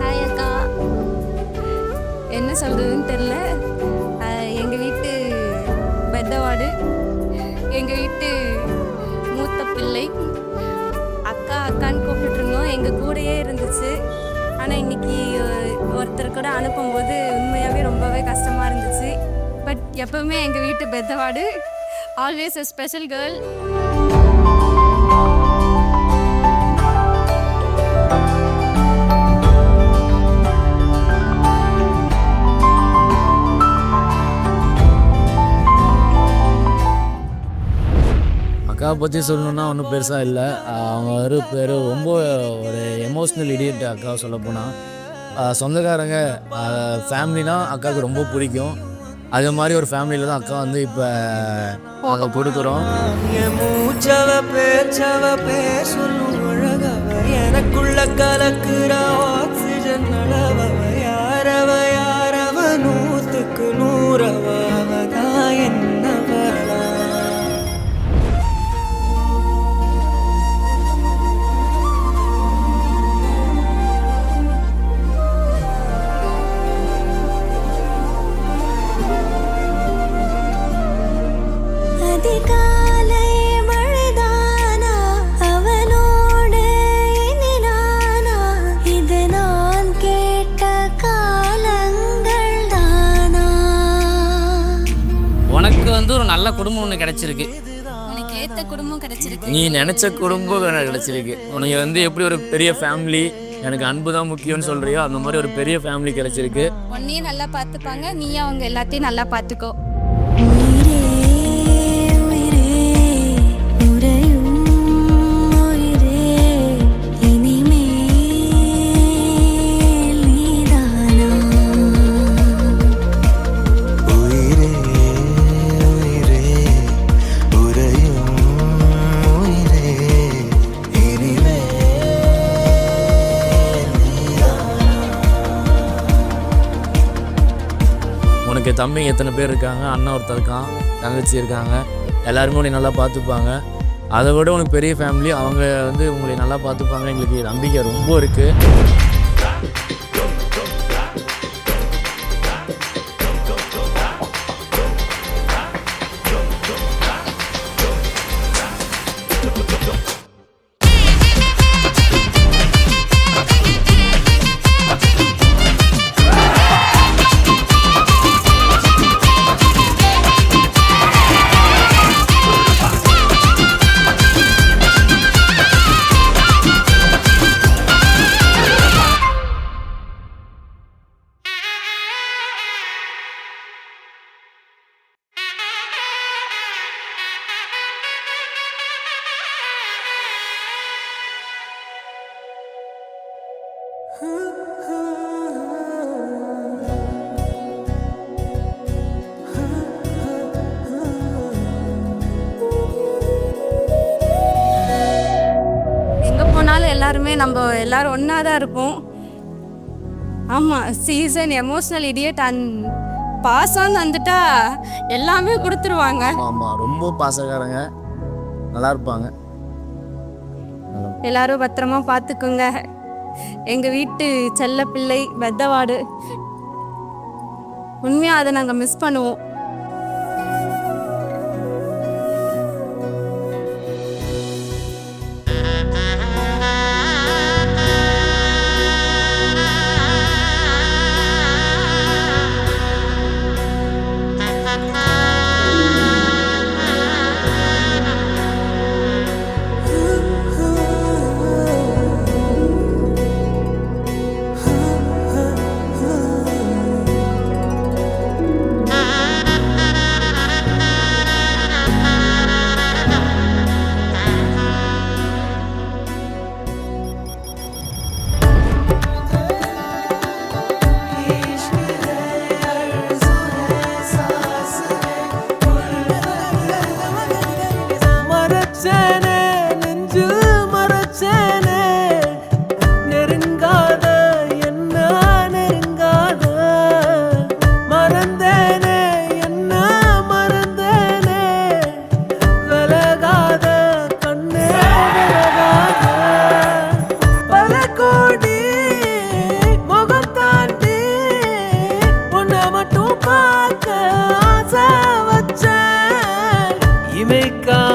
Hi அக்கா. என்ன சொல்றதுன்னு தெரில. எங்கள் வீட்டு பெத்தவாடு, எங்கள் வீட்டு மூத்த பிள்ளை. அக்கா அக்கான்னு கூப்பிட்டு இருந்தோம், எங்கள் கூடயே இருந்துச்சு. ஆனால் இன்னைக்கு ஒருத்தர் கூட அனுப்பும்போது உண்மையாகவே ரொம்பவே கஷ்டமாக இருந்துச்சு. பட் எப்பவுமே எங்கள் வீட்டு பெத்தவாடு, ஆல்வேஸ் a ஸ்பெஷல் கேர்ள். அக்காவை பற்றி சொல்லணுன்னா ஒன்றும் பெருசாக இல்லை. அவங்க ஒரு பேர் ரொம்ப ஒரு எமோஷ்னல் இடியட். அக்காவை சொல்லப்போனால் சொந்தக்காரங்க ஃபேமிலினா அக்காவுக்கு ரொம்ப பிடிக்கும். அது மாதிரி ஒரு ஃபேமிலியில் தான் அக்கா வந்து இப்போ நாங்கள் கொடுக்குறோம். மூச்சவ பேச்சவ பேசணும் அழகவ எனக்குள்ள கலக்குற ஆக்சிஜன் அளவவ யாரவ யாரவ 100க்கு 100 அவதான் என்னவளா. அதிகாலை மழைதானா அவனோடு இனி நானா, இது நான் கேட்ட காலங்கள் தானா. உனக்கு வந்து ஒரு நல்ல குடும்பம் ஒன்று கிடச்சிருக்கு. உனக்கு ஏற்ற குடும்பம் கிடைச்சிருக்கு. நீ நினச்ச குடும்பம் கிடச்சிருக்கு. உனக்கு வந்து எப்படி ஒரு பெரிய ஃபேமிலி, எனக்கு அன்பு தான் முக்கியம்னு சொல்கிறியோ அந்த மாதிரி ஒரு பெரிய ஃபேமிலி கிடச்சிருக்கு. உன்னையும் நல்லா பார்த்துப்பாங்க, நீயும் அவங்க எல்லாத்தையும் நல்லா பார்த்துக்கோ. உயிரே உயிரே உறையும் உயிரே இனிமேல் நீதானா. உயிரே உயிரே உறையும் உயிரே இனிமே உனக்கு தம்பி எத்தனை பேர் இருக்காங்க, அண்ணன் ஒருத்தர் இருக்கான், தங்கச்சி இருக்காங்க, எல்லாருமே உன்னை நல்லா பார்த்துப்பாங்க. அதை விட உனக்கு பெரிய ஃபேமிலி, அவங்க வந்து உங்களை நல்லா பார்த்துப்பாங்க. எங்களுக்கு நம்பிக்கை ரொம்ப இருக்குது. எங்கே போனாலும் எல்லாருமே நம்ம எல்லாரும் ஒன்றா தான் இருப்போம். ஆமாம், சீசன் எமோஷ்னல் இடியட் அண்ட் பாசம்னு வந்துட்டா எல்லாமே கொடுத்துருவாங்க. ஆமாம், ரொம்ப பாசக்காரங்க, நல்லா இருப்பாங்க. எல்லாரும் பத்திரமா பார்த்துக்குங்க. எங்கள் வீட்டு செல்ல பிள்ளை பெத்தவாடு, உண்மையாக அதை நாங்கள் மிஸ் பண்ணுவோம். வைக்காதே